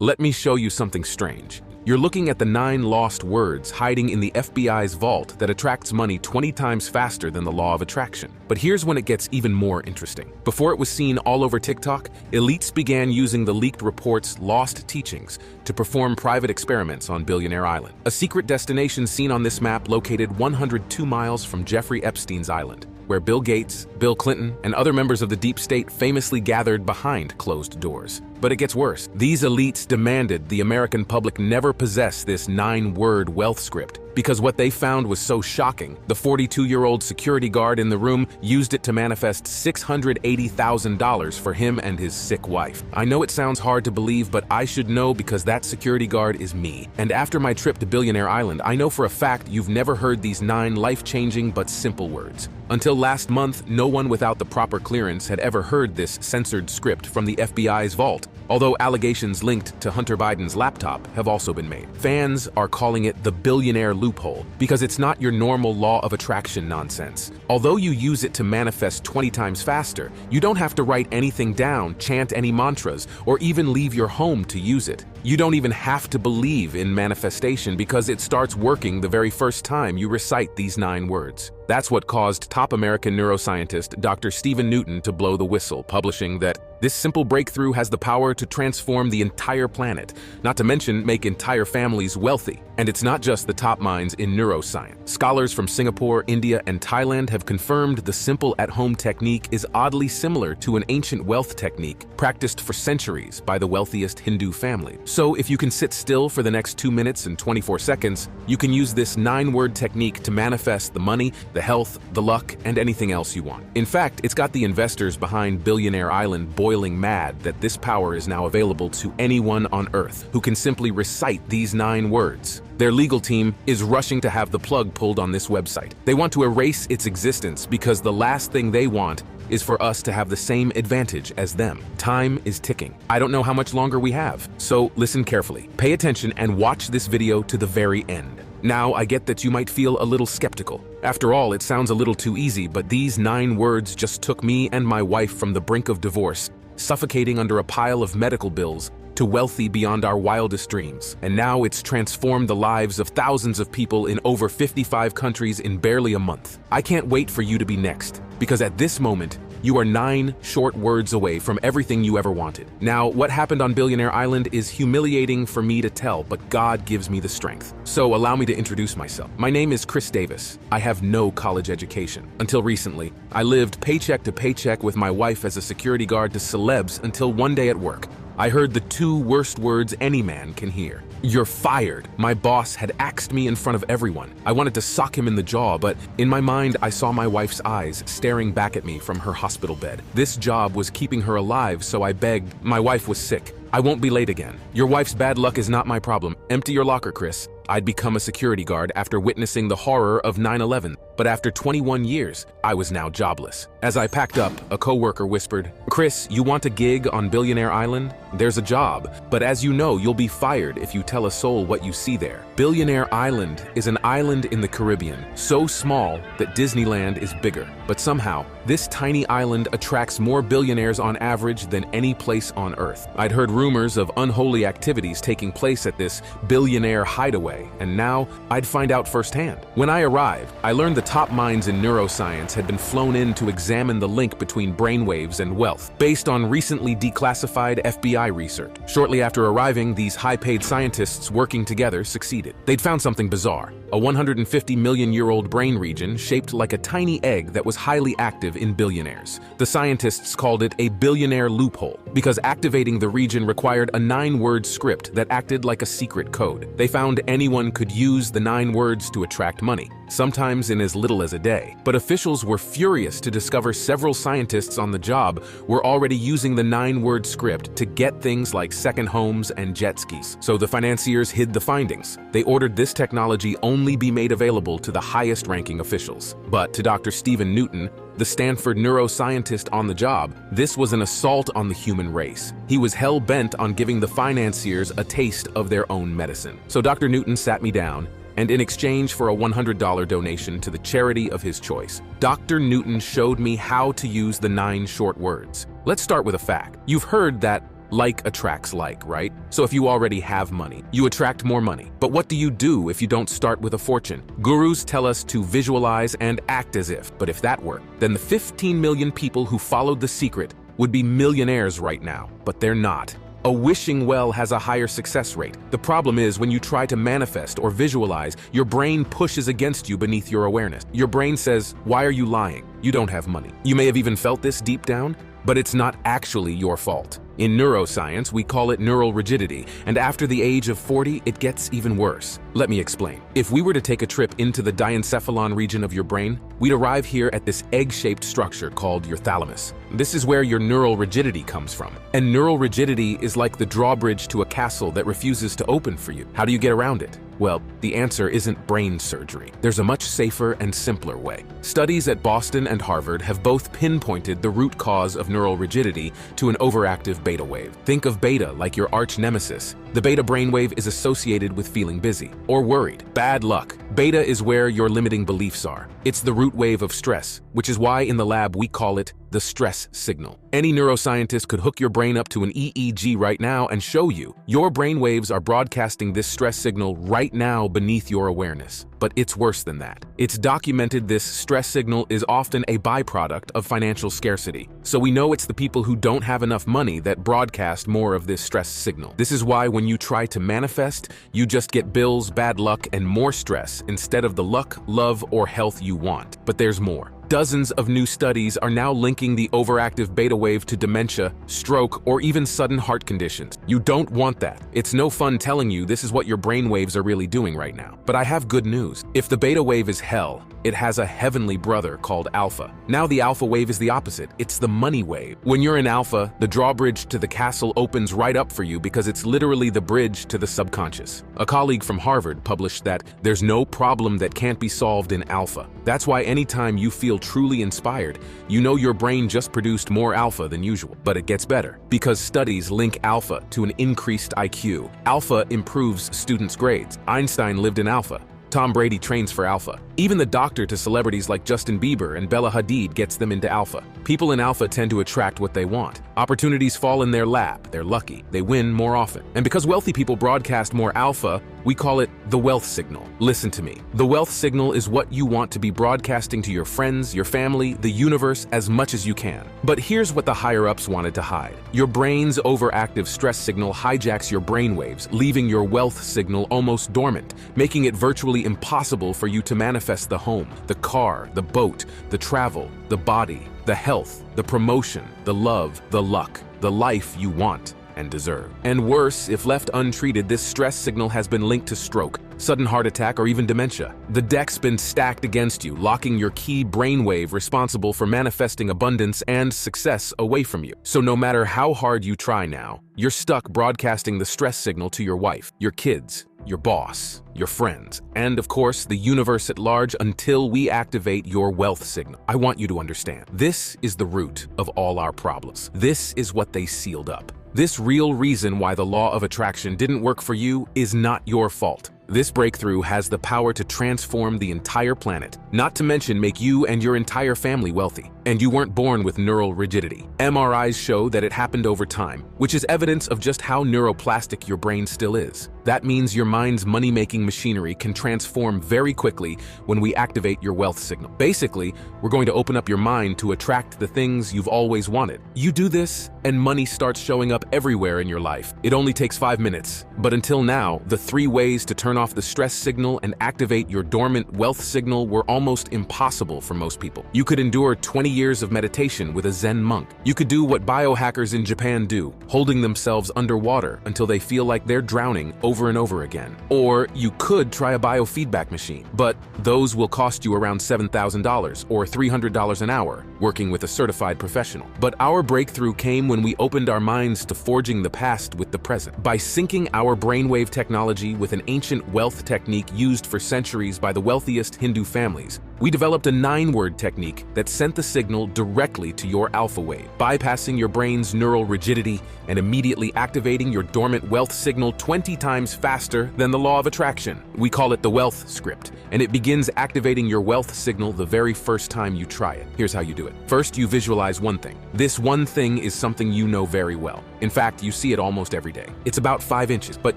Let me show you something strange. You're looking at the 9 lost words hiding in the FBI's vault that attracts money 20 times faster than the law of attraction. But here's when it gets even more interesting. Before it was seen all over TikTok, elites began using the leaked report's lost teachings to perform private experiments on Billionaire Island, a secret destination seen on this map located 102 miles from Jeffrey Epstein's island, where Bill Gates, Bill Clinton, and other members of the deep state famously gathered behind closed doors. But it gets worse. These elites demanded the American public never possess this 9-word wealth script because what they found was so shocking. The 42-year-old security guard in the room used it to manifest $680,000 for him and his sick wife. I know it sounds hard to believe, but I should know because that security guard is me. And after my trip to Billionaire Island, I know for a fact you've never heard these 9 life-changing but simple words. Until last month, no one without the proper clearance had ever heard this censored script from the FBI's vault, although allegations linked to Hunter Biden's laptop have also been made. Fans are calling it the billionaire loophole because it's not your normal law of attraction nonsense. Although you use it to manifest 20 times faster, you don't have to write anything down, chant any mantras, or even leave your home to use it. You don't even have to believe in manifestation because it starts working the very first time you recite these 9 words. That's what caused top American neuroscientist Dr. Stephen Newton to blow the whistle, publishing that this simple breakthrough has the power to transform the entire planet, not to mention make entire families wealthy. And it's not just the top minds in neuroscience. Scholars from Singapore, India, and Thailand have confirmed the simple at-home technique is oddly similar to an ancient wealth technique practiced for centuries by the wealthiest Hindu family. So if you can sit still for the next 2 minutes and 24 seconds, you can use this 9-word technique to manifest the money, the health, the luck, and anything else you want. In fact, it's got the investors behind Billionaire Island boiling mad that this power is now available to anyone on Earth who can simply recite these 9 words. Their legal team is rushing to have the plug pulled on this website. They want to erase its existence because the last thing they want is for us to have the same advantage as them. Time is ticking. I don't know how much longer we have, so listen carefully. Pay attention and watch this video to the very end. Now, I get that you might feel a little skeptical. After all, it sounds a little too easy, but these 9 words just took me and my wife from the brink of divorce, suffocating under a pile of medical bills, to wealthy beyond our wildest dreams. And now it's transformed the lives of thousands of people in over 55 countries in barely a month. I can't wait for you to be next, because at this moment, you are 9 short words away from everything you ever wanted. Now, what happened on Billionaire Island is humiliating for me to tell, but God gives me the strength. So allow me to introduce myself. My name is Chris Davis. I have no college education. Until recently, I lived paycheck to paycheck with my wife as a security guard to celebs until one day at work, I heard the 2 worst words any man can hear. You're fired. My boss had axed me in front of everyone. I wanted to sock him in the jaw, but in my mind, I saw my wife's eyes staring back at me from her hospital bed. This job was keeping her alive, so I begged. My wife was sick. I won't be late again. Your wife's bad luck is not my problem. Empty your locker, Chris. I'd become a security guard after witnessing the horror of 9/11, but after 21 years, I was now jobless. As I packed up, a coworker whispered, "Chris, you want a gig on Billionaire Island? There's a job, but as you know, you'll be fired if you tell a soul what you see there." Billionaire Island is an island in the Caribbean, so small that Disneyland is bigger. But somehow, this tiny island attracts more billionaires on average than any place on Earth. I'd heard rumors of unholy activities taking place at this billionaire hideaway, and now I'd find out firsthand. When I arrived, I learned the top minds in neuroscience had been flown in to examine the link between brainwaves and wealth, based on recently declassified FBI research. Shortly after arriving, these high-paid scientists working together succeeded. They'd found something bizarre, a 150-million-year-old brain region shaped like a tiny egg that was highly active in billionaires. The scientists called it a billionaire loophole because activating the region required a 9-word script that acted like a secret code. They found anyone could use the 9 words to attract money, sometimes in as little as a day. But officials were furious to discover several scientists on the job were already using the 9-word script to get things like second homes and jet skis. So the financiers hid the findings. They ordered this technology only be made available to the highest-ranking officials. But to Dr. Stephen Newton, the Stanford neuroscientist on the job, this was an assault on the human race. He was hell-bent on giving the financiers a taste of their own medicine. So Dr. Newton sat me down, and in exchange for a $100 donation to the charity of his choice, Dr. Newton showed me how to use the 9 short words. Let's start with a fact. You've heard that Like attracts like, right? So if you already have money, you attract more money. But what do you do if you don't start with a fortune? Gurus tell us to visualize and act as if. But if that worked, then the 15 million people who followed the secret would be millionaires right now. But they're not. A wishing well has a higher success rate. The problem is when you try to manifest or visualize, your brain pushes against you beneath your awareness. Your brain says, "Why are you lying? You don't have money." You may have even felt this deep down, but it's not actually your fault. In neuroscience, we call it neural rigidity, and after the age of 40, it gets even worse. Let me explain. If we were to take a trip into the diencephalon region of your brain, we'd arrive here at this egg-shaped structure called your thalamus. This is where your neural rigidity comes from. And neural rigidity is like the drawbridge to a castle that refuses to open for you. How do you get around it? Well, the answer isn't brain surgery. There's a much safer and simpler way. Studies at Boston and Harvard have both pinpointed the root cause of neural rigidity to an overactive beta wave. Think of beta like your arch nemesis. The beta brainwave is associated with feeling busy or worried. Bad luck. Beta is where your limiting beliefs are. It's the root wave of stress, which is why in the lab we call it the stress signal. Any neuroscientist could hook your brain up to an EEG right now and show you your brain waves are broadcasting this stress signal right now beneath your awareness. But it's worse than that. It's documented this stress signal is often a byproduct of financial scarcity. So we know it's the people who don't have enough money that broadcast more of this stress signal. This is why when you try to manifest, you just get bills, bad luck, and more stress instead of the luck, love, or health you want. But there's more. Dozens of new studies are now linking the overactive beta wave to dementia, stroke, or even sudden heart conditions. You don't want that. It's no fun telling you this is what your brain waves are really doing right now. But I have good news. If the beta wave is hell, it has a heavenly brother called alpha. Now the alpha wave is the opposite. It's the money wave. When you're in alpha, the drawbridge to the castle opens right up for you because it's literally the bridge to the subconscious. A colleague from Harvard published that there's no problem that can't be solved in alpha. That's why anytime you feel truly inspired, you know your brain just produced more alpha than usual. But it gets better because studies link alpha to an increased IQ. Alpha improves students' grades. Einstein lived in alpha. Tom Brady trains for alpha. Even the doctor to celebrities like Justin Bieber and Bella Hadid gets them into alpha. People in alpha tend to attract what they want. Opportunities fall in their lap. They're lucky. They win more often. And because wealthy people broadcast more alpha, we call it the wealth signal. Listen to me. The wealth signal is what you want to be broadcasting to your friends, your family, the universe as much as you can. But here's what the higher-ups wanted to hide. Your brain's overactive stress signal hijacks your brainwaves, leaving your wealth signal almost dormant, making it virtually impossible for you to manifest the home, the car, the boat, the travel, the body, the health, the promotion, the love, the luck, the life you want and deserve. And worse, if left untreated, this stress signal has been linked to stroke, sudden heart attack, or even dementia. The deck's been stacked against you, locking your key brainwave responsible for manifesting abundance and success away from you. So no matter how hard you try now, you're stuck broadcasting the stress signal to your wife, your kids, your boss, your friends, and of course, the universe at large until we activate your wealth signal. I want you to understand, this is the root of all our problems. This is what they sealed up. This real reason why the law of attraction didn't work for you is not your fault. This breakthrough has the power to transform the entire planet, not to mention make you and your entire family wealthy. And you weren't born with neural rigidity. MRIs show that it happened over time, which is evidence of just how neuroplastic your brain still is. That means your mind's money-making machinery can transform very quickly when we activate your wealth signal. Basically, we're going to open up your mind to attract the things you've always wanted. You do this, and money starts showing up everywhere in your life. It only takes 5 minutes. But until now, the 3 ways to turn off the stress signal and activate your dormant wealth signal were almost impossible for most people. You could endure 20 years of meditation with a Zen monk. You could do what biohackers in Japan do, holding themselves underwater until they feel like they're drowning over and over again. Or you could try a biofeedback machine, but those will cost you around $7,000 or $300 an hour, working with a certified professional. But our breakthrough came when we opened our minds to forging the past with the present. By syncing our brainwave technology with an ancient wealth technique used for centuries by the wealthiest Hindu families, We developed a 9-word technique that sent the signal directly to your alpha wave, bypassing your brain's neural rigidity and immediately activating your dormant wealth signal 20 times faster than the law of attraction. We call it the wealth script, and it begins activating your wealth signal the very first time you try it. Here's how you do it. First, you visualize one thing. This one thing is something you know very well. In fact, you see it almost every day. It's about 5 inches, but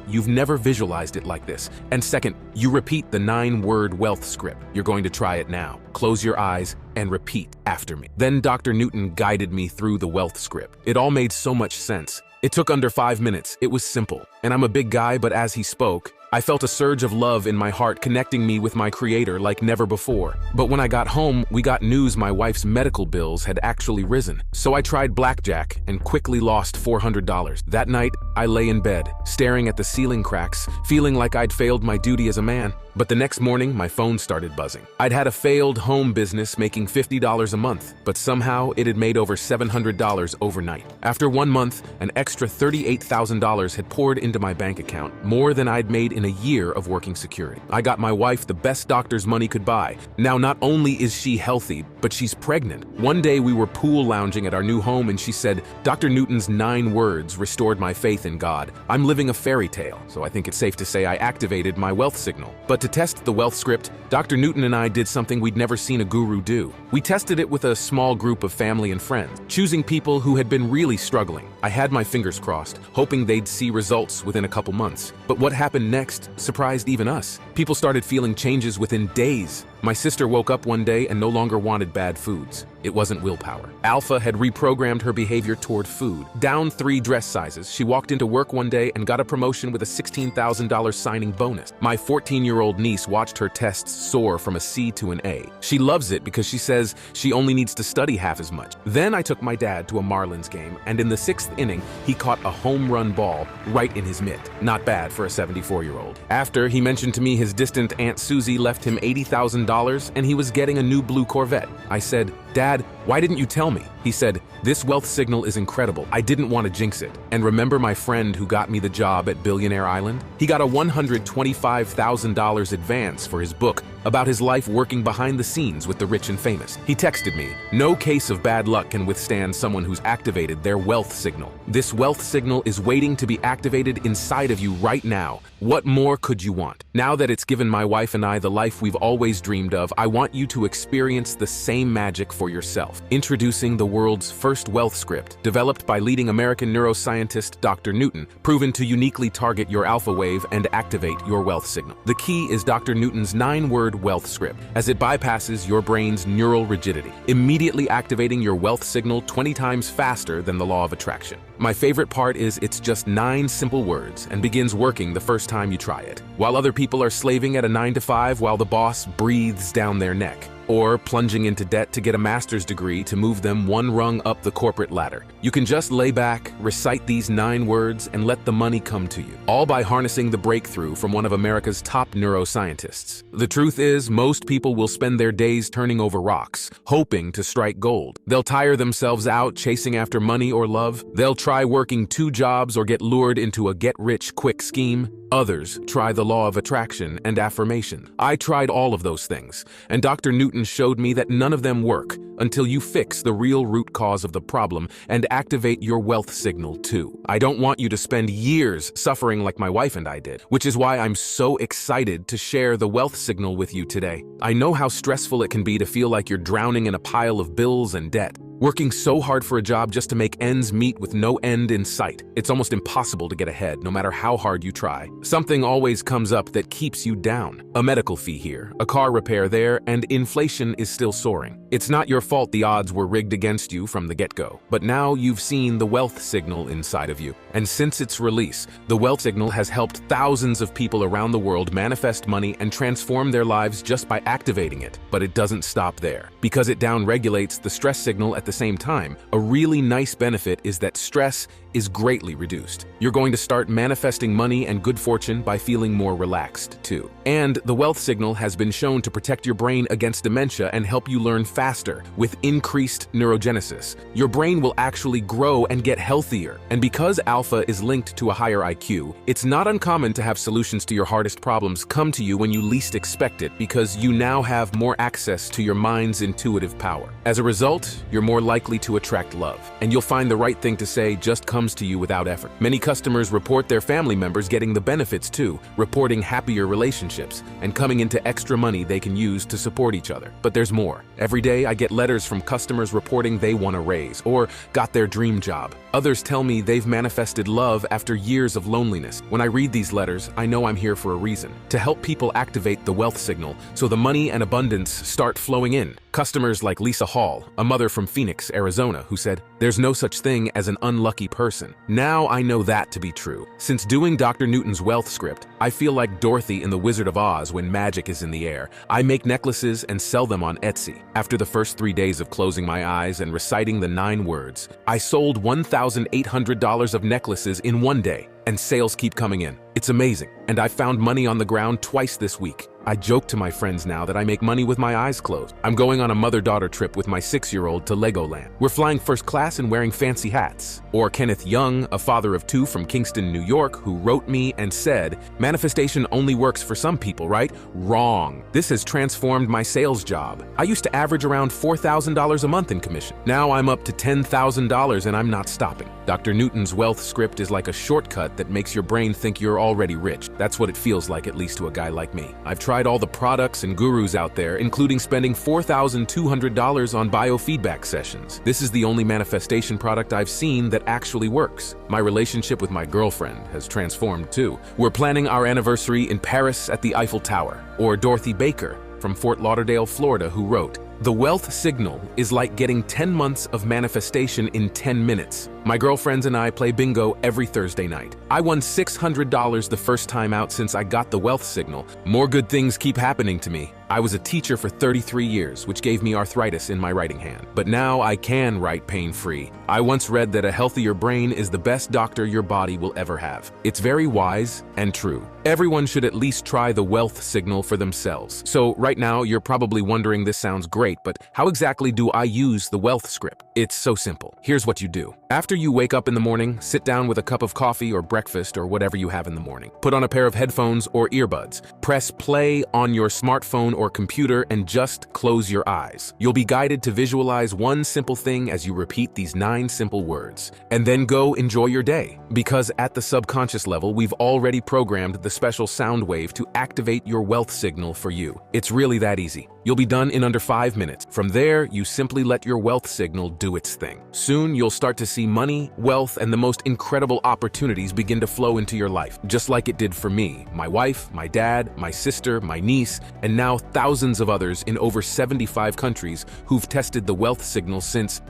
you've never visualized it like this. And second, you repeat the 9-word wealth script. You're going to try it now. Close your eyes and repeat after me. Then Dr. Newton guided me through the wealth script. It all made so much sense. It took under 5 minutes. It was simple. And I'm a big guy, but as he spoke, I felt a surge of love in my heart connecting me with my creator like never before. But when I got home, we got news my wife's medical bills had actually risen. So I tried blackjack and quickly lost $400. That night, I lay in bed, staring at the ceiling cracks, feeling like I'd failed my duty as a man. But the next morning, my phone started buzzing. I'd had a failed home business making $50 a month, but somehow it had made over $700 overnight. After 1 month, an extra $38,000 had poured into my bank account, more than I'd made in a year of working security. I got my wife the best doctor's money could buy. Now, not only is she healthy, but she's pregnant. One day we were pool lounging at our new home and she said, "Dr. Newton's 9 words restored my faith in God. I'm living a fairy tale." So I think it's safe to say I activated my wealth signal. But to test the wealth script, Dr. Newton and I did something we'd never seen a guru do. We tested it with a small group of family and friends, choosing people who had been really struggling. I had my fingers crossed, hoping they'd see results within a couple months. But what happened next surprised even us. People started feeling changes within days. My sister woke up one day and no longer wanted bad foods. It wasn't willpower. Alpha had reprogrammed her behavior toward food. Down 3 dress sizes, she walked into work one day and got a promotion with a $16,000 signing bonus. My 14-year-old niece watched her tests soar from a C to an A. She loves it because she says she only needs to study half as much. Then I took my dad to a Marlins game, and in the 6th inning, he caught a home run ball right in his mitt. Not bad for a 74-year-old. After, he mentioned to me his distant Aunt Susie left him $80,000 and he was getting a new blue Corvette. I said, "Dad, why didn't you tell me?" He said, "This wealth signal is incredible. I didn't want to jinx it." And remember my friend who got me the job at Billionaire Island? He got a $125,000 advance for his book about his life working behind the scenes with the rich and famous. He texted me, "No case of bad luck can withstand someone who's activated their wealth signal. This wealth signal is waiting to be activated inside of you right now. What more could you want?" Now that it's given my wife and I the life we've always dreamed of, I want you to experience the same magic for yourself. Introducing the world's first wealth script, developed by leading American neuroscientist Dr. Newton, proven to uniquely target your alpha wave and activate your wealth signal. The key is Dr. Newton's 9-word wealth script, as it bypasses your brain's neural rigidity, immediately activating your wealth signal 20 times faster than the law of attraction. My favorite part is it's just 9 simple words and begins working the first time you try it. While other people are slaving at a 9 to 5 while the boss breathes down their neck, or plunging into debt to get a master's degree to move them 1 rung up the corporate ladder. You can just lay back, recite these 9 words, and let the money come to you, all by harnessing the breakthrough from one of America's top neuroscientists. The truth is, most people will spend their days turning over rocks, hoping to strike gold. They'll tire themselves out chasing after money or love. They'll try working 2 jobs or get lured into a get-rich-quick scheme. Others try the law of attraction and affirmation. I tried all of those things, and Dr. Newton showed me that none of them work until you fix the real root cause of the problem and activate your wealth signal too. I don't want you to spend years suffering like my wife and I did, which is why I'm so excited to share the wealth signal with you today. I know how stressful it can be to feel like you're drowning in a pile of bills and debt, working so hard for a job just to make ends meet with no end in sight. It's almost impossible to get ahead, no matter how hard you try. Something always comes up that keeps you down. A medical fee here, a car repair there, and inflation is still soaring. It's not your fault the odds were rigged against you from the get-go, but now you've seen the wealth signal inside of you. And since its release, the wealth signal has helped thousands of people around the world manifest money and transform their lives just by activating it. But it doesn't stop there. Because it downregulates the stress signal at the same time, a really nice benefit is that stress is greatly reduced. You're going to start manifesting money and good fortune by feeling more relaxed, too. And the wealth signal has been shown to protect your brain against dementia and help you learn faster, with increased neurogenesis. Your brain will actually grow and get healthier. And because alpha is linked to a higher IQ, it's not uncommon to have solutions to your hardest problems come to you when you least expect it, because you now have more access to your mind's intuitive power. As a result, you're more likely to attract love, and you'll find the right thing to say just comes to you without effort. Many customers report their family members getting the benefits too, reporting happier relationships, and coming into extra money they can use to support each other. But there's more. Every day I get letters from customers reporting they won a raise or got their dream job. Others tell me they've manifested love after years of loneliness. When I read these letters, I know I'm here for a reason: to help people activate the wealth signal so the money and abundance start flowing in. Customers like Lisa Hall, a mother from Phoenix, Arizona, who said, "There's no such thing as an unlucky person." Now I know that to be true. Since doing Dr. Newton's wealth script, I feel like Dorothy in The Wizard of Oz when magic is in the air. I make necklaces and sell them on Etsy. After the first 3 days of closing my eyes and reciting the 9 words, I sold $1,800 of necklaces in one day, and sales keep coming in. It's amazing, and I found money on the ground twice this week. I joke to my friends now that I make money with my eyes closed. I'm going on a mother-daughter trip with my 6-year-old to Legoland. We're flying first class and wearing fancy hats. Or Kenneth Young, a father of 2 from Kingston, New York, who wrote me and said, "Manifestation only works for some people, right?" Wrong. This has transformed my sales job. I used to average around $4,000 a month in commission. Now I'm up to $10,000 and I'm not stopping. Dr. Newton's wealth script is like a shortcut that makes your brain think you're already rich. That's what it feels like, at least to a guy like me. I've tried all the products and gurus out there, including spending $4,200 on biofeedback sessions. This is the only manifestation product I've seen that actually works. My relationship with my girlfriend has transformed too. We're planning our anniversary in Paris at the Eiffel Tower. Or Dorothy Baker from Fort Lauderdale, Florida, who wrote, "The wealth signal is like getting 10 months of manifestation in 10 minutes. My girlfriends and I play bingo every Thursday night. I won $600 the first time out since I got the wealth signal. More good things keep happening to me. I was a teacher for 33 years, which gave me arthritis in my writing hand. But now I can write pain-free. I once read that a healthier brain is the best doctor your body will ever have. It's very wise and true. Everyone should at least try the wealth signal for themselves." So right now, you're probably wondering, this sounds great, but how exactly do I use the wealth script? It's so simple. Here's what you do. After you wake up in the morning, sit down with a cup of coffee or breakfast or whatever you have in the morning. Put on a pair of headphones or earbuds. Press play on your smartphone or computer and just close your eyes. You'll be guided to visualize one simple thing as you repeat these 9 simple words. And then go enjoy your day. Because at the subconscious level, we've already programmed the special sound wave to activate your wealth signal for you. It's really that easy. You'll be done in under 5 minutes. From there, you simply let your wealth signal do its thing. Soon, you'll start to see money, wealth, and the most incredible opportunities begin to flow into your life, just like it did for me, my wife, my dad, my sister, my niece, and now thousands of others in over 75 countries who've tested the wealth signal since.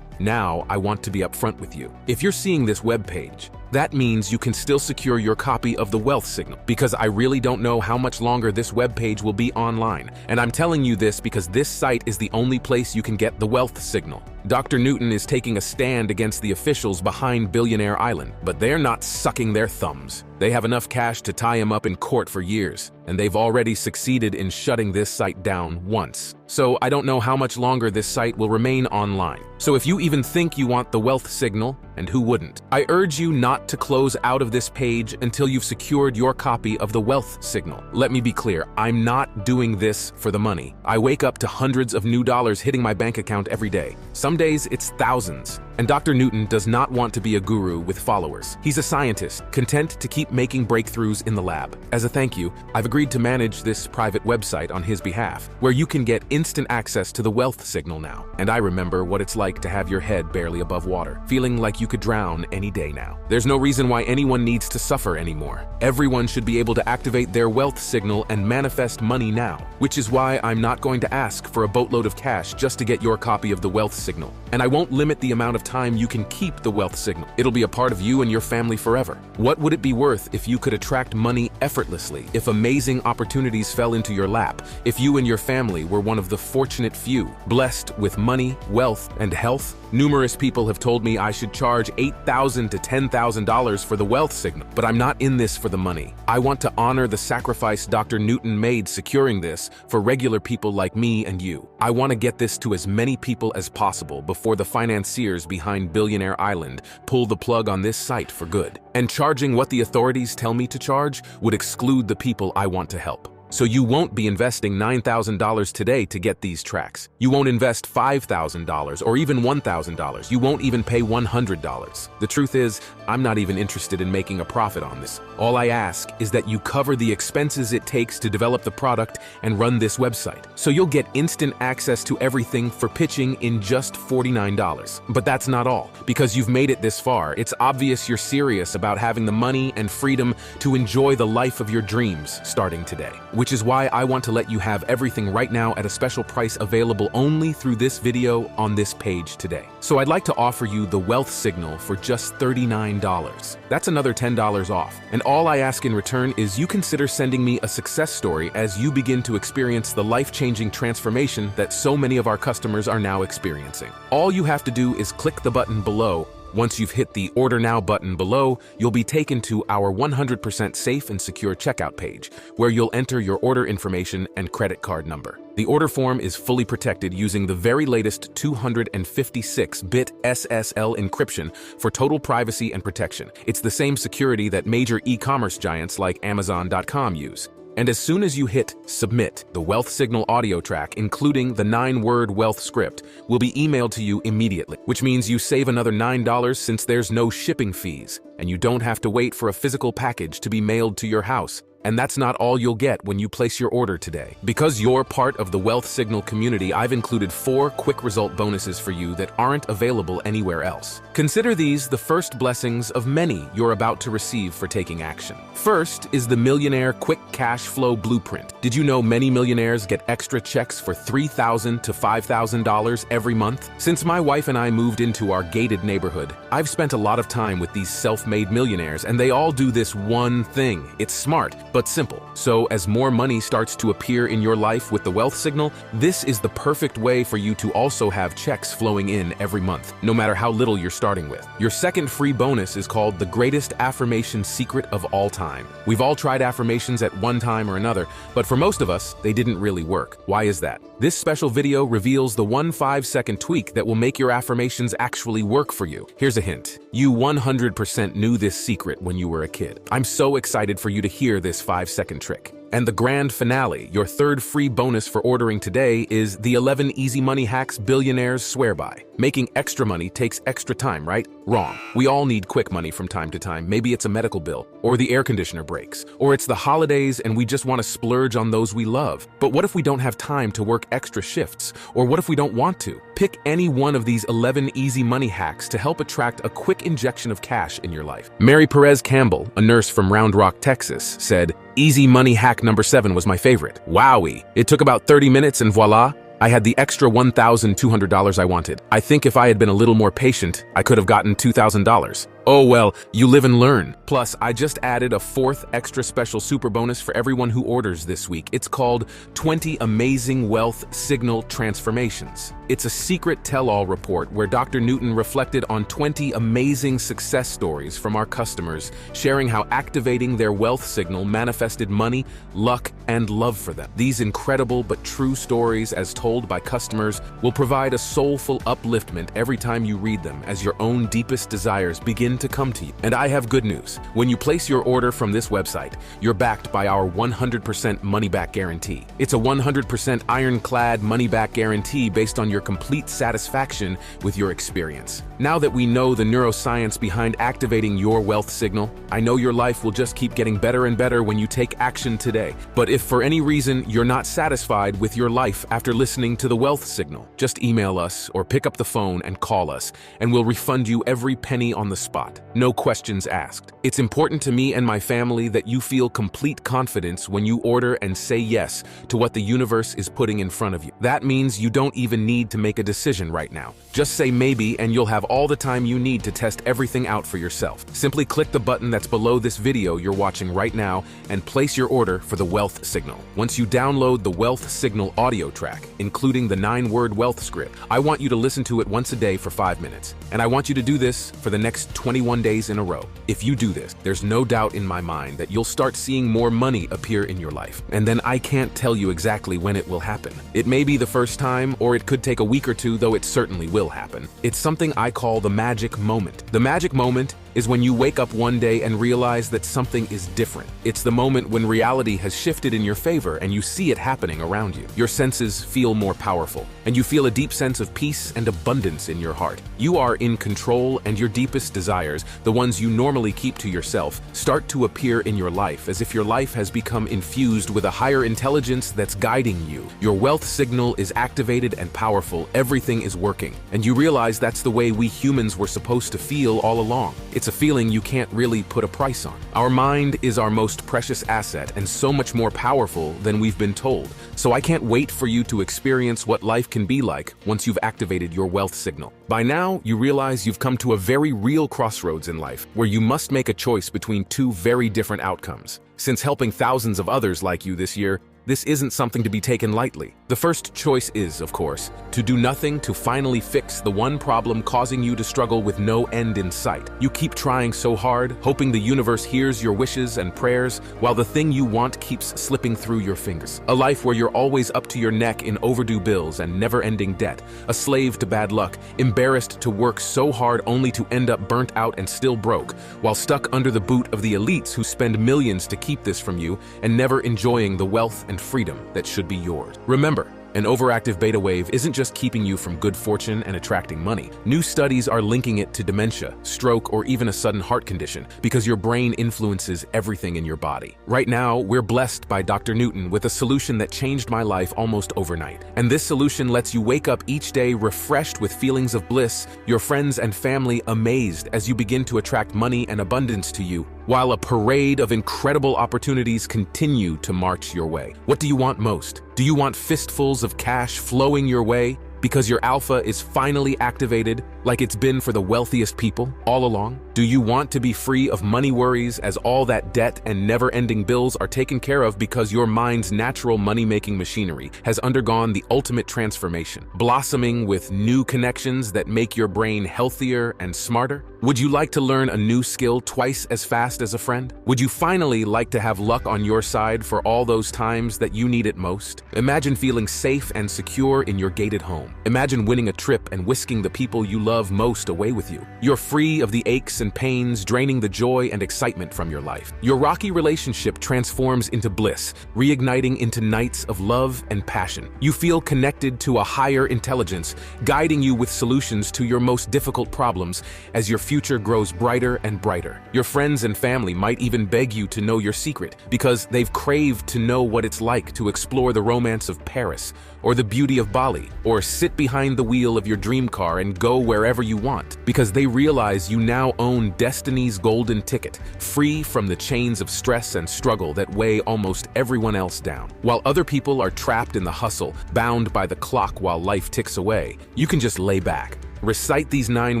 Now, I want to be upfront with you. If you're seeing this webpage, that means you can still secure your copy of the wealth signal, because I really don't know how much longer this webpage will be online. And I'm telling you this because this site is the only place you can get the wealth signal. Dr. Newton is taking a stand against the officials behind Billionaire Island, but they're not sucking their thumbs. They have enough cash to tie him up in court for years, and they've already succeeded in shutting this site down once. So I don't know how much longer this site will remain online. So if you even think you want the wealth signal, and who wouldn't, I urge you not to close out of this page until you've secured your copy of the wealth signal. Let me be clear, I'm not doing this for the money. I wake up to hundreds of new dollars hitting my bank account every day. Some days it's thousands. And Dr. Newton does not want to be a guru with followers. He's a scientist, content to keep making breakthroughs in the lab. As a thank you, I've agreed to manage this private website on his behalf, where you can get instant access to the wealth signal now. And I remember what it's like to have your head barely above water, feeling like you could drown any day now. There's no reason why anyone needs to suffer anymore. Everyone should be able to activate their wealth signal and manifest money now, which is why I'm not going to ask for a boatload of cash just to get your copy of the wealth signal. And I won't limit the amount of time you can keep the wealth signal. It'll be a part of you and your family forever. What would it be worth if you could attract money effortlessly, if amazing opportunities fell into your lap, if you and your family were one of the fortunate few, blessed with money, wealth, and health? Numerous people have told me I should charge $8,000 to $10,000 for the wealth signal, but I'm not in this for the money. I want to honor the sacrifice Dr. Newton made securing this for regular people like me and you. I want to get this to as many people as possible before the financiers behind Billionaire Island pull the plug on this site for good. And charging what the authorities tell me to charge would exclude the people I want to help. So you won't be investing $9,000 today to get these tracks. You won't invest $5,000 or even $1,000. You won't even pay $100. The truth is, I'm not even interested in making a profit on this. All I ask is that you cover the expenses it takes to develop the product and run this website. So you'll get instant access to everything for pitching in just $49. But that's not all. Because you've made it this far, it's obvious you're serious about having the money and freedom to enjoy the life of your dreams starting today. Which is why I want to let you have everything right now at a special price available only through this video on this page today. So I'd like to offer you the Wealth Signal for just $39. That's another $10 off. And all I ask in return is you consider sending me a success story as you begin to experience the life-changing transformation that so many of our customers are now experiencing. All you have to do is click the button below. Once you've hit the Order Now button below, you'll be taken to our 100% safe and secure checkout page, where you'll enter your order information and credit card number. The order form is fully protected using the very latest 256-bit SSL encryption for total privacy and protection. It's the same security that major e-commerce giants like Amazon.com use. And as soon as you hit Submit, the Wealth Signal audio track, including the 9-word wealth script, will be emailed to you immediately, which means you save another $9 since there's no shipping fees, and you don't have to wait for a physical package to be mailed to your house. And that's not all you'll get when you place your order today. Because you're part of the Wealth Signal community, I've included 4 quick result bonuses for you that aren't available anywhere else. Consider these the first blessings of many you're about to receive for taking action. First is the Millionaire Quick Cash Flow Blueprint. Did you know many millionaires get extra checks for $3,000 to $5,000 every month? Since my wife and I moved into our gated neighborhood, I've spent a lot of time with these self-made millionaires, and they all do this one thing. It's smart, but simple. So as more money starts to appear in your life with the Wealth Signal, this is the perfect way for you to also have checks flowing in every month, no matter how little you're starting with. Your second free bonus is called the Greatest Affirmation Secret of All Time. We've all tried affirmations at one time or another, but for most of us, they didn't really work. Why is that? This special video reveals the 5-second tweak that will make your affirmations actually work for you. Here's a hint. You 100% knew this secret when you were a kid. I'm so excited for you to hear this 5-second trick. And the grand finale, your third free bonus for ordering today, is the 11 easy money hacks billionaires swear by. Making extra money takes extra time, right? Wrong. We all need quick money from time to time. Maybe it's a medical bill, or the air conditioner breaks, or it's the holidays and we just want to splurge on those we love. But what if we don't have time to work extra shifts? Or what if we don't want to? Pick any one of these 11 easy money hacks to help attract a quick injection of cash in your life. Mary Perez Campbell, a nurse from Round Rock, Texas, said, "Easy money hack number 7 was my favorite. Wowie! It took about 30 minutes and voila, I had the extra $1,200 I wanted. I think if I had been a little more patient, I could have gotten $2,000. Oh well, you live and learn. Plus, I just added a 4th extra special super bonus for everyone who orders this week. It's called 20 Amazing Wealth Signal Transformations. It's a secret tell-all report where Dr. Newton reflected on 20 amazing success stories from our customers, sharing how activating their wealth signal manifested money, luck, and love for them. These incredible but true stories, as told by customers, will provide a soulful upliftment every time you read them as your own deepest desires begin to come to you. And I have good news. When you place your order from this website, you're backed by our 100% money-back guarantee. It's a 100% ironclad money-back guarantee based on your complete satisfaction with your experience. Now that we know the neuroscience behind activating your wealth signal, I know your life will just keep getting better and better when you take action today. But if for any reason you're not satisfied with your life after listening to the wealth signal, just email us or pick up the phone and call us, and we'll refund you every penny on the spot. No questions asked. It's important to me and my family that you feel complete confidence when you order and say yes to what the universe is putting in front of you. That means you don't even need to make a decision right now. Just say maybe and you'll have all the time you need to test everything out for yourself. Simply click the button that's below this video you're watching right now and place your order for the Wealth Signal. Once you download the Wealth Signal audio track, including the 9-word wealth script, I want you to listen to it once a day for 5 minutes. And I want you to do this for the next 20 21 days in a row. If you do this, there's no doubt in my mind that you'll start seeing more money appear in your life. And then I can't tell you exactly when it will happen. It may be the first time, or it could take a week or two, though it certainly will happen. It's something I call the magic moment. The magic moment is when you wake up one day and realize that something is different. It's the moment when reality has shifted in your favor and you see it happening around you. Your senses feel more powerful, and you feel a deep sense of peace and abundance in your heart. You are in control, and your deepest desires, the ones you normally keep to yourself, start to appear in your life as if your life has become infused with a higher intelligence that's guiding you. Your wealth signal is activated and powerful, everything is working, and you realize that's the way we humans were supposed to feel all along. It's a feeling you can't really put a price on. Our mind is our most precious asset and so much more powerful than we've been told. So I can't wait for you to experience what life can be like once you've activated your wealth signal. By now, you realize you've come to a very real crossroads in life where you must make a choice between two very different outcomes. Since helping thousands of others like you this year, this isn't something to be taken lightly. The first choice is, of course, to do nothing to finally fix the one problem causing you to struggle with no end in sight. You keep trying so hard, hoping the universe hears your wishes and prayers, while the thing you want keeps slipping through your fingers. A life where you're always up to your neck in overdue bills and never-ending debt. A slave to bad luck, embarrassed to work so hard only to end up burnt out and still broke, while stuck under the boot of the elites who spend millions to keep this from you and never enjoying the wealth and freedom that should be yours. Remember, an overactive beta wave isn't just keeping you from good fortune and attracting money. New studies are linking it to dementia, stroke, or even a sudden heart condition because your brain influences everything in your body. Right now, we're blessed by Dr. Newton with a solution that changed my life almost overnight. And this solution lets you wake up each day refreshed with feelings of bliss, your friends and family amazed as you begin to attract money and abundance to you, while a parade of incredible opportunities continue to march your way. What do you want most? Do you want fistfuls of cash flowing your way because your alpha is finally activated like it's been for the wealthiest people all along? Do you want to be free of money worries as all that debt and never-ending bills are taken care of because your mind's natural money-making machinery has undergone the ultimate transformation, blossoming with new connections that make your brain healthier and smarter? Would you like to learn a new skill twice as fast as a friend? Would you finally like to have luck on your side for all those times that you need it most? Imagine feeling safe and secure in your gated home. Imagine winning a trip and whisking the people you love most away with you. You're free of the aches and pains, draining the joy and excitement from your life. Your rocky relationship transforms into bliss, reigniting into nights of love and passion. You feel connected to a higher intelligence, guiding you with solutions to your most difficult problems as your future grows brighter and brighter. Your friends and family might even beg you to know your secret because they've craved to know what it's like to explore the romance of Paris or the beauty of Bali, or sit behind the wheel of your dream car and go wherever you want, because they realize you now own destiny's golden ticket, free from the chains of stress and struggle that weigh almost everyone else down. While other people are trapped in the hustle, bound by the clock while life ticks away, you can just lay back. Recite these 9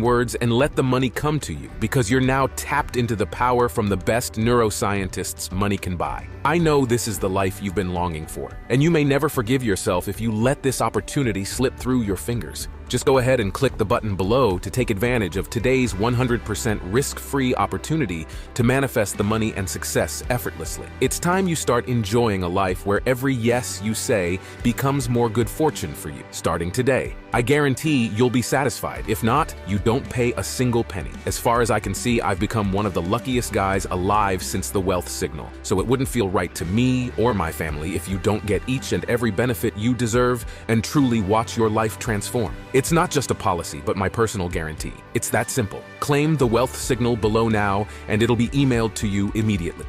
words and let the money come to you, because you're now tapped into the power from the best neuroscientists money can buy. I know this is the life you've been longing for, and you may never forgive yourself if you let this opportunity slip through your fingers. Just go ahead and click the button below to take advantage of today's 100% risk-free opportunity to manifest the money and success effortlessly. It's time you start enjoying a life where every yes you say becomes more good fortune for you, starting today. I guarantee you'll be satisfied. If not, you don't pay a single penny. As far as I can see, I've become one of the luckiest guys alive since the wealth signal, so it wouldn't feel right to me or my family if you don't get each and every benefit you deserve and truly watch your life transform. It's not just a policy, but my personal guarantee. It's that simple. Claim the wealth signal below now, and it'll be emailed to you immediately.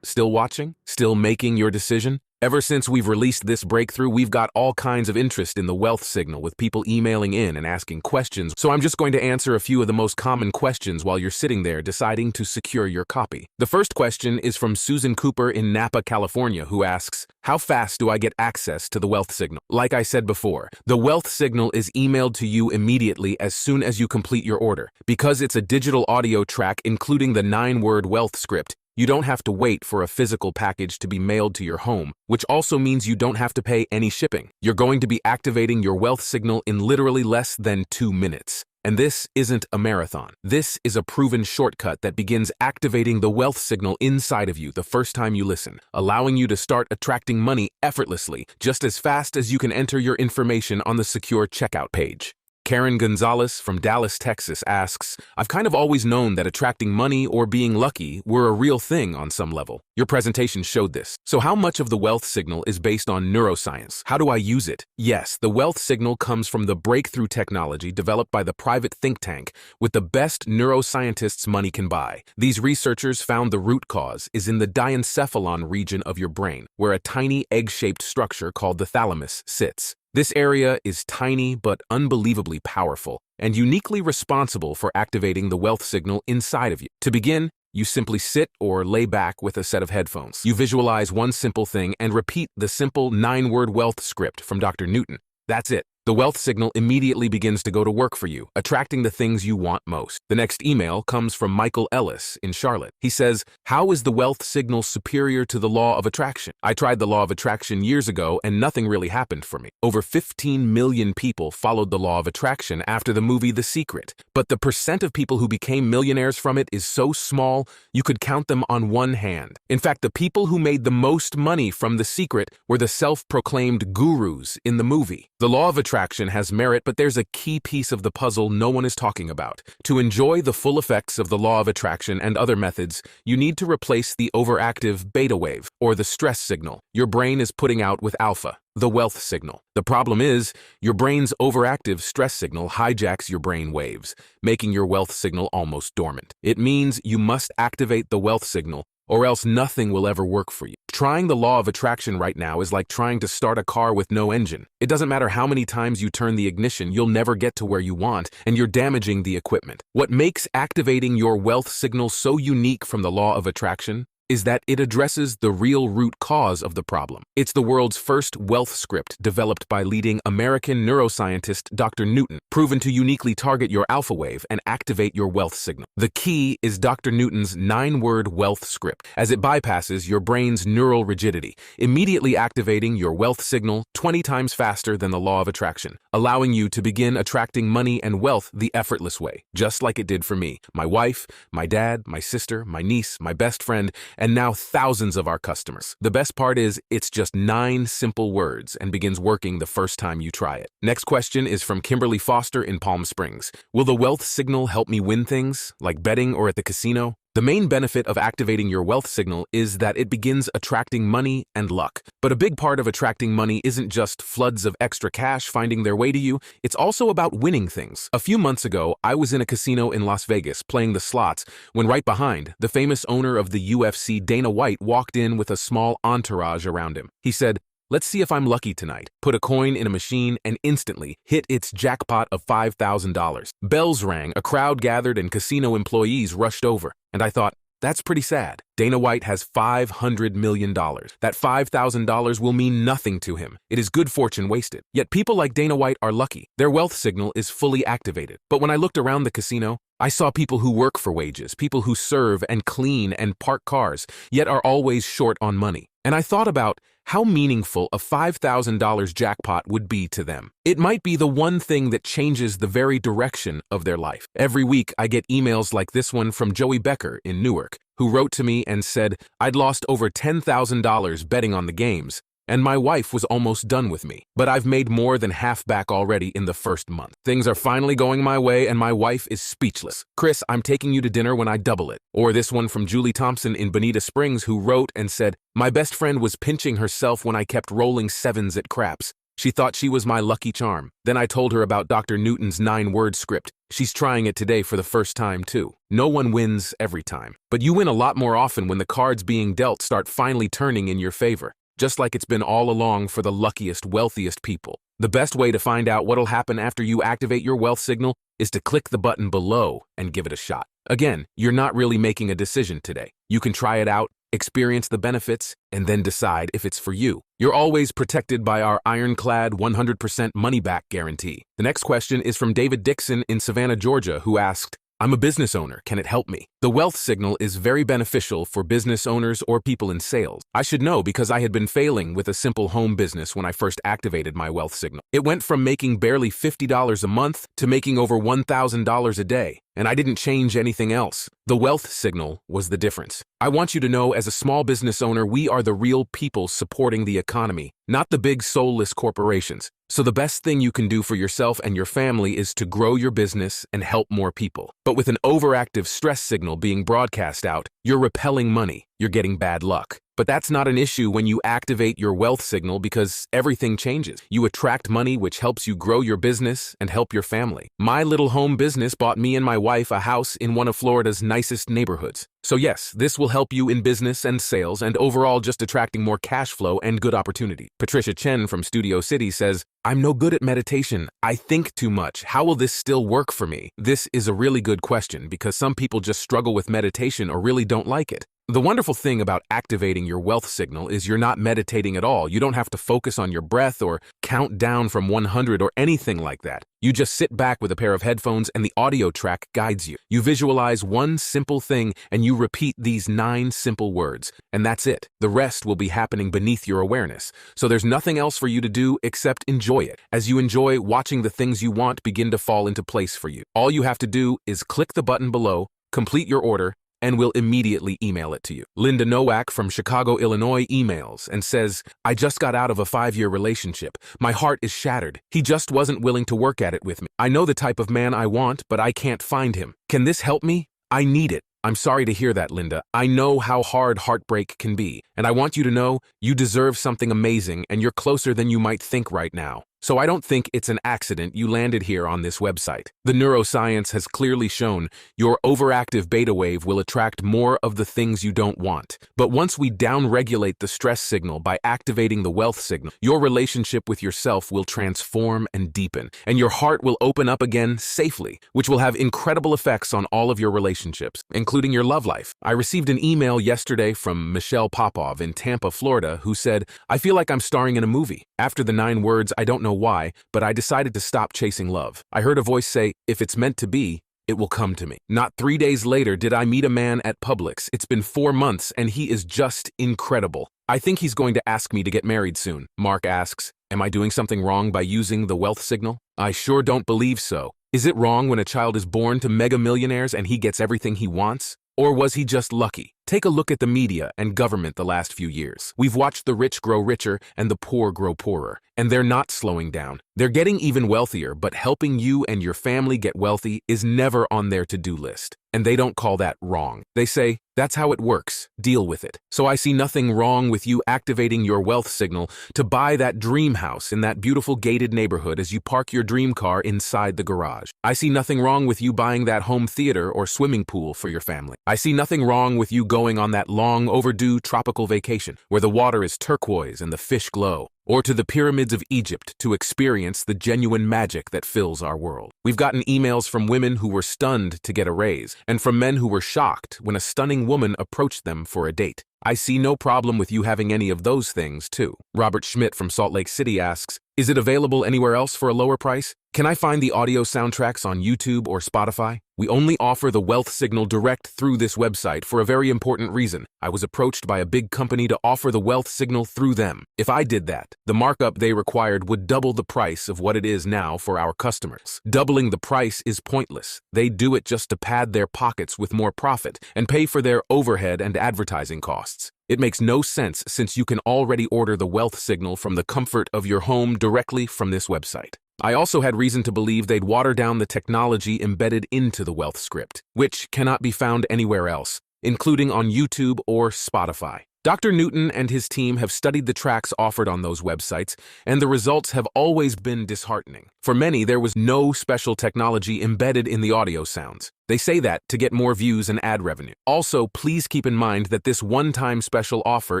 Still watching? Still making your decision? Ever since we've released this breakthrough, we've got all kinds of interest in the wealth signal, with people emailing in and asking questions. So I'm just going to answer a few of the most common questions while you're sitting there deciding to secure your copy. The first question is from Susan Cooper in Napa, California, who asks, how fast do I get access to the wealth signal? Like I said before, the wealth signal is emailed to you immediately as soon as you complete your order. Because it's a digital audio track including the 9-word wealth script, You don't have to wait for a physical package to be mailed to your home, which also means you don't have to pay any shipping. You're going to be activating your wealth signal in literally less than 2 minutes. And this isn't a marathon. This is a proven shortcut that begins activating the wealth signal inside of you the first time you listen, allowing you to start attracting money effortlessly, just as fast as you can enter your information on the secure checkout page. Karen Gonzalez from Dallas, Texas asks, I've kind of always known that attracting money or being lucky were a real thing on some level. Your presentation showed this. So how much of the wealth signal is based on neuroscience? How do I use it? Yes, the wealth signal comes from the breakthrough technology developed by the private think tank with the best neuroscientists money can buy. These researchers found the root cause is in the diencephalon region of your brain, where a tiny egg-shaped structure called the thalamus sits. This area is tiny but unbelievably powerful and uniquely responsible for activating the wealth signal inside of you. To begin, you simply sit or lay back with a set of headphones. You visualize one simple thing and repeat the simple 9-word wealth script from Dr. Newton. That's it. The wealth signal immediately begins to go to work for you, attracting the things you want most. The next email comes from Michael Ellis in Charlotte. He says, how is the wealth signal superior to the law of attraction? I tried the law of attraction years ago and nothing really happened for me. Over 15 million people followed the law of attraction after the movie The Secret. But the percent of people who became millionaires from it is so small, you could count them on one hand. In fact, the people who made the most money from The Secret were the self-proclaimed gurus in the movie. The law of attraction has merit, but there's a key piece of the puzzle no one is talking about. To enjoy the full effects of the law of attraction and other methods, you need to replace the overactive beta wave, or the stress signal, your brain is putting out with alpha, the wealth signal. The problem is, your brain's overactive stress signal hijacks your brain waves, making your wealth signal almost dormant. It means you must activate the wealth signal, or else nothing will ever work for you. Trying the law of attraction right now is like trying to start a car with no engine. It doesn't matter how many times you turn the ignition, you'll never get to where you want, and you're damaging the equipment. What makes activating your wealth signal so unique from the law of attraction is that it addresses the real root cause of the problem. It's the world's first wealth script developed by leading American neuroscientist Dr. Newton, proven to uniquely target your alpha wave and activate your wealth signal. The key is Dr. Newton's 9-word wealth script, as it bypasses your brain's neural rigidity, immediately activating your wealth signal 20 times faster than the law of attraction, allowing you to begin attracting money and wealth the effortless way, just like it did for me, my wife, my dad, my sister, my niece, my best friend, and now thousands of our customers. The best part is it's just 9 simple words and begins working the first time you try it. Next question is from Kimberly Foster in Palm Springs. Will the wealth signal help me win things, like betting or at the casino? The main benefit of activating your wealth signal is that it begins attracting money and luck. But a big part of attracting money isn't just floods of extra cash finding their way to you, it's also about winning things. A few months ago, I was in a casino in Las Vegas playing the slots when right behind, the famous owner of the UFC, Dana White, walked in with a small entourage around him. He said, "Let's see if I'm lucky tonight." Put a coin in a machine and instantly hit its jackpot of $5,000. Bells rang, a crowd gathered, and casino employees rushed over. And I thought, that's pretty sad. Dana White has $500 million. That $5,000 will mean nothing to him. It is good fortune wasted. Yet people like Dana White are lucky. Their wealth signal is fully activated. But when I looked around the casino, I saw people who work for wages, people who serve and clean and park cars, yet are always short on money. And I thought about how meaningful a $5,000 jackpot would be to them. It might be the one thing that changes the very direction of their life. Every week, I get emails like this one from Joey Becker in Newark, who wrote to me and said, "I'd lost over $10,000 betting on the games, and my wife was almost done with me. But I've made more than half back already in the first month. Things are finally going my way and my wife is speechless. Chris, I'm taking you to dinner when I double it." Or this one from Julie Thompson in Bonita Springs, who wrote and said, "My best friend was pinching herself when I kept rolling 7s at craps. She thought she was my lucky charm. Then I told her about Dr. Newton's 9-word script. She's trying it today for the first time too." No one wins every time, but you win a lot more often when the cards being dealt start finally turning in your favor, just like it's been all along for the luckiest, wealthiest people. The best way to find out what'll happen after you activate your wealth signal is to click the button below and give it a shot. Again, you're not really making a decision today. You can try it out, experience the benefits, and then decide if it's for you. You're always protected by our ironclad 100% money-back guarantee. The next question is from David Dixon in Savannah, Georgia, who asked, I'm a business owner. Can it help me? The wealth signal is very beneficial for business owners or people in sales. I should know because I had been failing with a simple home business when I first activated my wealth signal. It went from making barely $50 a month to making over $1,000 a day, and I didn't change anything else. The wealth signal was the difference. I want you to know, as a small business owner, we are the real people supporting the economy, not the big soulless corporations. So the best thing you can do for yourself and your family is to grow your business and help more people. But with an overactive stress signal being broadcast out, you're repelling money. You're getting bad luck. But that's not an issue when you activate your wealth signal, because everything changes. You attract money, which helps you grow your business and help your family. My little home business bought me and my wife a house in one of Florida's nicest neighborhoods. So yes, this will help you in business and sales and overall just attracting more cash flow and good opportunity. Patricia Chen from Studio City says, I'm no good at meditation. I think too much. How will this still work for me? This is a really good question because some people just struggle with meditation or really don't like it. The wonderful thing about activating your wealth signal is you're not meditating at all. You don't have to focus on your breath or count down from 100 or anything like that. You just sit back with a pair of headphones and the audio track guides you. You visualize one simple thing and you repeat these 9 simple words, and that's it. The rest will be happening beneath your awareness. So there's nothing else for you to do except enjoy it. As you enjoy watching the things you want begin to fall into place for you. All you have to do is click the button below, complete your order, and we'll immediately email it to you. Linda Nowak from Chicago, Illinois emails and says, I just got out of a 5-year relationship. My heart is shattered. He just wasn't willing to work at it with me. I know the type of man I want, but I can't find him. Can this help me? I need it. I'm sorry to hear that, Linda. I know how hard heartbreak can be, and I want you to know you deserve something amazing and you're closer than you might think right now. So I don't think it's an accident you landed here on this website. The neuroscience has clearly shown your overactive beta wave will attract more of the things you don't want. But once we downregulate the stress signal by activating the wealth signal, your relationship with yourself will transform and deepen, and your heart will open up again safely, which will have incredible effects on all of your relationships, including your love life. I received an email yesterday from Michelle Popov in Tampa, Florida, who said, I feel like I'm starring in a movie. After the 9 words, I don't know why, but I decided to stop chasing love. I heard a voice say, if it's meant to be, it will come to me. Not 3 days later did I meet a man at Publix. It's been 4 months and he is just incredible. I think he's going to ask me to get married soon. Mark asks, am I doing something wrong by using the wealth signal? I sure don't believe so. Is it wrong when a child is born to mega millionaires and he gets everything he wants? Or was he just lucky? Take a look at the media and government the last few years. We've watched the rich grow richer and the poor grow poorer, and they're not slowing down. They're getting even wealthier, but helping you and your family get wealthy is never on their to-do list. And they don't call that wrong. They say, that's how it works. Deal with it. So I see nothing wrong with you activating your wealth signal to buy that dream house in that beautiful gated neighborhood as you park your dream car inside the garage. I see nothing wrong with you buying that home theater or swimming pool for your family. I see nothing wrong with you going on that long overdue tropical vacation where the water is turquoise and the fish glow, or to the pyramids of Egypt to experience the genuine magic that fills our world. We've gotten emails from women who were stunned to get a raise, and from men who were shocked when a stunning woman approached them for a date. I see no problem with you having any of those things, too. Robert Schmidt from Salt Lake City asks, is it available anywhere else for a lower price? Can I find the audio soundtracks on YouTube or Spotify? We only offer the wealth signal direct through this website for a very important reason. I was approached by a big company to offer the wealth signal through them. If I did that, the markup they required would double the price of what it is now for our customers. Doubling the price is pointless. They do it just to pad their pockets with more profit and pay for their overhead and advertising costs. It makes no sense since you can already order the wealth signal from the comfort of your home directly from this website. I also had reason to believe they'd water down the technology embedded into the wealth script, which cannot be found anywhere else, including on YouTube or Spotify. Dr. Newton and his team have studied the tracks offered on those websites, and the results have always been disheartening. For many, there was no special technology embedded in the audio sounds. They say that to get more views and ad revenue. Also, please keep in mind that this one-time special offer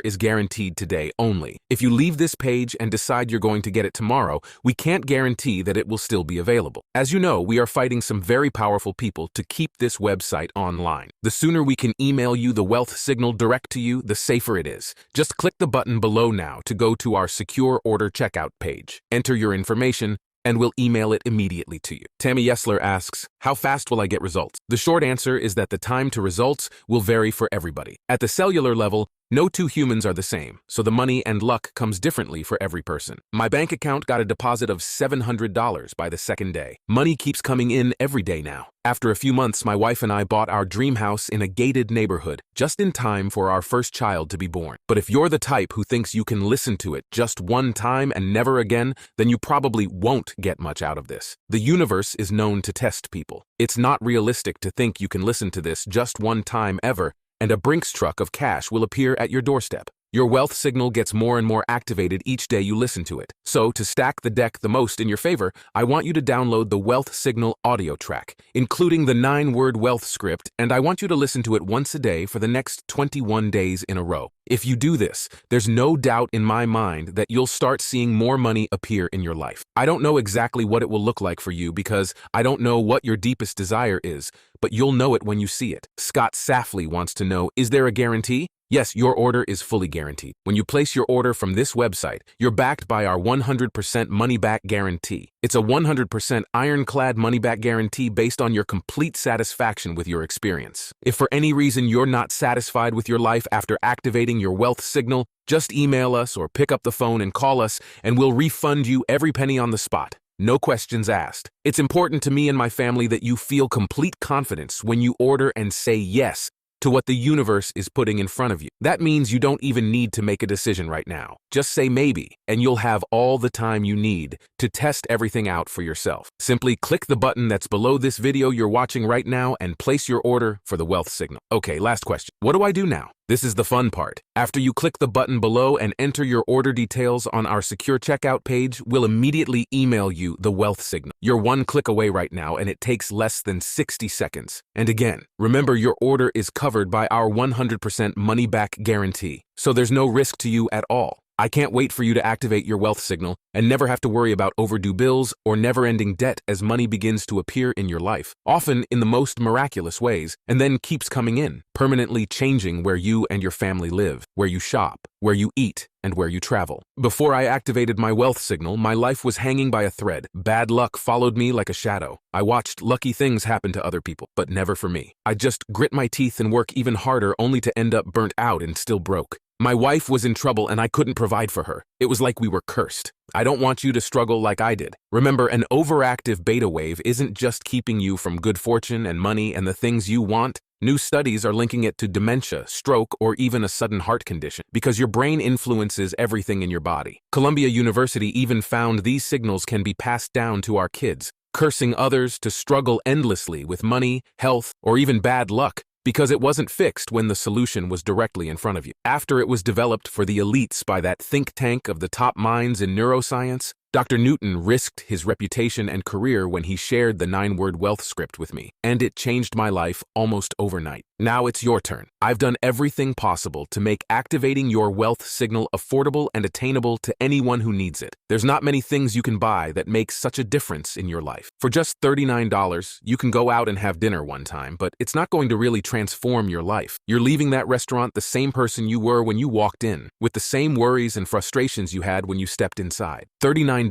is guaranteed today only. If you leave this page and decide you're going to get it tomorrow, we can't guarantee that it will still be available. As you know, we are fighting some very powerful people to keep this website online. The sooner we can email you the wealth signal direct to you, the safer it is. Just click the button below now to go to our secure order checkout page. Enter your information, and we'll email it immediately to you. Tammy Yesler asks, how fast will I get results? The short answer is that the time to results will vary for everybody. At the cellular level, no two humans are the same, so the money and luck comes differently for every person. My bank account got a deposit of $700 by the second day. Money keeps coming in every day now. After a few months, my wife and I bought our dream house in a gated neighborhood, just in time for our first child to be born. But if you're the type who thinks you can listen to it just one time and never again, then you probably won't get much out of this. The universe is known to test people. It's not realistic to think you can listen to this just one time ever, and a Brinks truck of cash will appear at your doorstep. Your wealth signal gets more and more activated each day you listen to it. So, to stack the deck the most in your favor, I want you to download the Wealth Signal audio track, including the 9-word wealth script, and I want you to listen to it once a day for the next 21 days in a row. If you do this, there's no doubt in my mind that you'll start seeing more money appear in your life. I don't know exactly what it will look like for you because I don't know what your deepest desire is, but you'll know it when you see it. Scott Safley wants to know, is there a guarantee? Yes, your order is fully guaranteed. When you place your order from this website, you're backed by our 100% money-back guarantee. It's a 100% ironclad money-back guarantee based on your complete satisfaction with your experience. If for any reason you're not satisfied with your life after activating your wealth signal, just email us or pick up the phone and call us, and we'll refund you every penny on the spot. No questions asked. It's important to me and my family that you feel complete confidence when you order and say yes to what the universe is putting in front of you. That means you don't even need to make a decision right now. Just say maybe, and you'll have all the time you need to test everything out for yourself. Simply click the button that's below this video you're watching right now and place your order for the wealth signal. Okay, last question. What do I do now? This is the fun part. After you click the button below and enter your order details on our secure checkout page, we'll immediately email you the wealth signal. You're one click away right now, and it takes less than 60 seconds. And again, remember your order is covered by our 100% money-back guarantee, so there's no risk to you at all. I can't wait for you to activate your wealth signal and never have to worry about overdue bills or never-ending debt as money begins to appear in your life, often in the most miraculous ways, and then keeps coming in, permanently changing where you and your family live, where you shop, where you eat, and where you travel. Before I activated my wealth signal, my life was hanging by a thread. Bad luck followed me like a shadow. I watched lucky things happen to other people, but never for me. I just grit my teeth and work even harder only to end up burnt out and still broke. My wife was in trouble and I couldn't provide for her. It was like we were cursed. I don't want you to struggle like I did. Remember, an overactive beta wave isn't just keeping you from good fortune and money and the things you want. New studies are linking it to dementia, stroke, or even a sudden heart condition, because your brain influences everything in your body. Columbia University even found these signals can be passed down to our kids, cursing others to struggle endlessly with money, health, or even bad luck, because it wasn't fixed when the solution was directly in front of you. After it was developed for the elites by that think tank of the top minds in neuroscience, Dr. Newton risked his reputation and career when he shared the 9-word wealth script with me, and it changed my life almost overnight. Now it's your turn. I've done everything possible to make activating your wealth signal affordable and attainable to anyone who needs it. There's not many things you can buy that make such a difference in your life. For just $39, you can go out and have dinner one time, but it's not going to really transform your life. You're leaving that restaurant the same person you were when you walked in, with the same worries and frustrations you had when you stepped inside. $39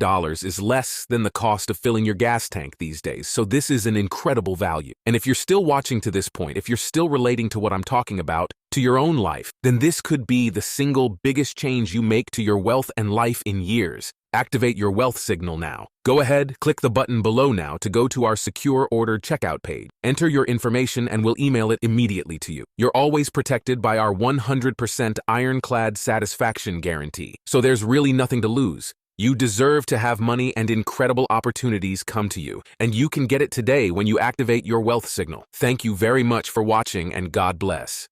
is less than the cost of filling your gas tank these days, so this is an incredible value. And if you're still watching to this point, if you're still relating to what I'm talking about, to your own life, then this could be the single biggest change you make to your wealth and life in years. Activate your wealth signal now. Go ahead, click the button below now to go to our secure order checkout page. Enter your information and we'll email it immediately to you. You're always protected by our 100% ironclad satisfaction guarantee, so there's really nothing to lose. You deserve to have money and incredible opportunities come to you, and you can get it today when you activate your wealth signal. Thank you very much for watching, and God bless.